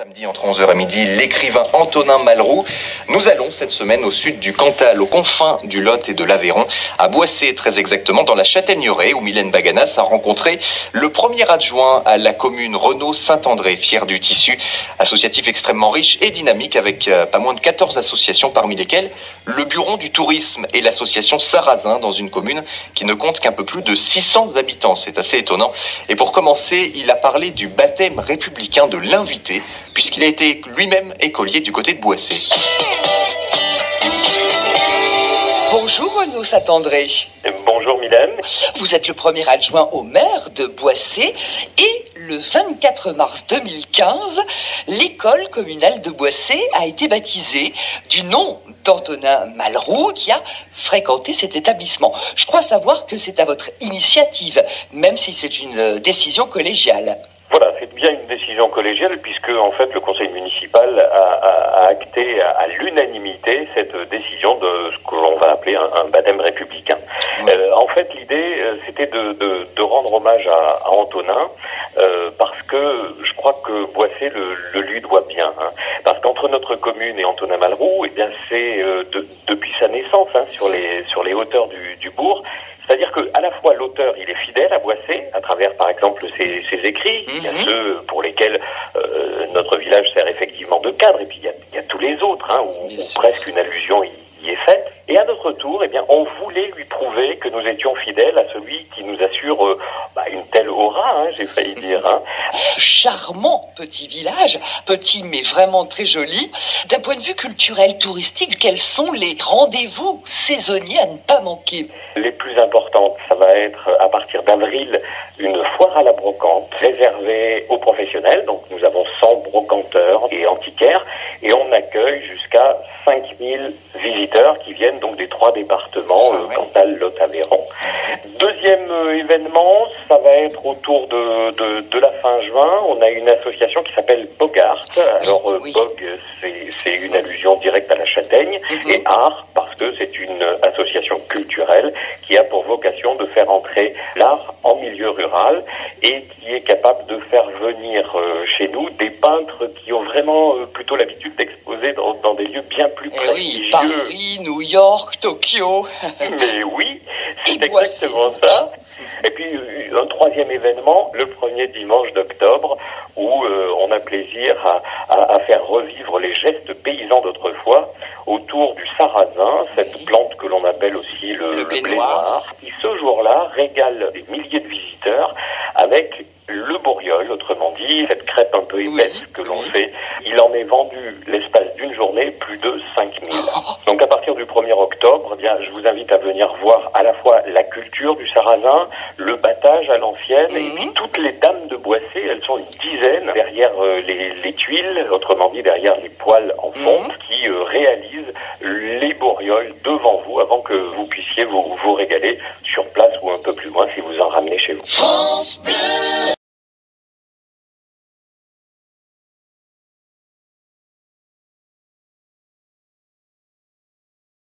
Samedi entre 11 h et midi, l'écrivain Antonin Malraux. Nous allons cette semaine au sud du Cantal, aux confins du Lot et de l'Aveyron, à Boissé très exactement, dans la Châtaigneraie, où Mylène Baganas a rencontré le premier adjoint à la commune, Renaud Saint-André, fier du tissu associatif extrêmement riche et dynamique, avec pas moins de 14 associations, parmi lesquelles le Bureau du tourisme et l'association Sarrazin, dans une commune qui ne compte qu'un peu plus de 600 habitants. C'est assez étonnant. Et pour commencer, il a parlé du baptême républicain de l'invité, puisqu'il a été lui-même écolier du côté de Boissé. Bonjour Renaud Saint-André. Bonjour Mylène. Vous êtes le premier adjoint au maire de Boissé et le 24 mars 2015, l'école communale de Boissé a été baptisée du nom d'Antonin Malraux qui a fréquenté cet établissement. Je crois savoir que c'est à votre initiative, même si c'est une décision collégiale. Voilà, c'est bien une décision collégiale puisque en fait le conseil municipal a acté à l'unanimité cette décision de ce que l'on va appeler un baptême républicain. En fait, l'idée c'était de rendre hommage à Antonin parce que je crois que Boissé le lui doit bien. Parce qu'entre notre commune et Antonin Malraux, eh bien c'est depuis sa naissance sur les hauteurs du bourg. C'est-à-dire qu'à la fois l'auteur, il est fidèle à Boissé, à travers par exemple ses écrits, il y a ceux pour lesquels notre village sert effectivement de cadre, et puis il y a tous les autres, où presque une allusion y est faite. Et à notre tour, eh bien, on voulait lui prouver que nous étions fidèles à celui qui nous assure une telle aura, j'ai failli dire. Charmant petit village, petit mais vraiment très joli. D'un point de vue culturel, touristique, quels sont les rendez-vous saisonniers à ne pas manquer? Les plus importantes, ça va être à partir d'avril, une foire à la brocante réservée aux professionnels. Donc nous avons 100 brocanteurs et antiquaires et on accueille jusqu'à 5000 visiteurs qui viennent donc des 3 départements, Cantal, Lot, Aveyron. Deuxième événement, ça va être autour de la fin juin. On a une association qui s'appelle Bogart. Alors Bog, c'est une allusion directe à la châtaigne, et Art parce que c'est une association culturelle qui a pour vocation de faire entrer l'art en milieu rural et qui est capable de faire venir chez nous des peintres qui ont vraiment plutôt l'habitude d'exposer dans des lieux bien plus prestigieux. Paris, New York, Tokyo. Mais oui, c'est exactement ça. Et puis un troisième événement, le premier dimanche d'octobre, où on a plaisir à faire revivre les gestes paysans d'autrefois autour du sarrasin, cette plante que l'on appelle aussi le blé noir, qui ce jour-là régale des milliers de visiteurs avec le bourriol, autrement dit, cette crêpe un peu épaisse que l'on fait. Il en est vendu l'espace d'une journée plus de 5000. Donc à partir du 1er octobre, eh bien, je vous invite à venir voir à la fois la culture du sarrasin, le battage à l'ancienne, et puis toutes les dames de Boissé, elles sont une dizaine derrière les tuiles, autrement dit derrière les poêles en fonte, qui réalisent les bourriols devant vous avant que vous puissiez vous régaler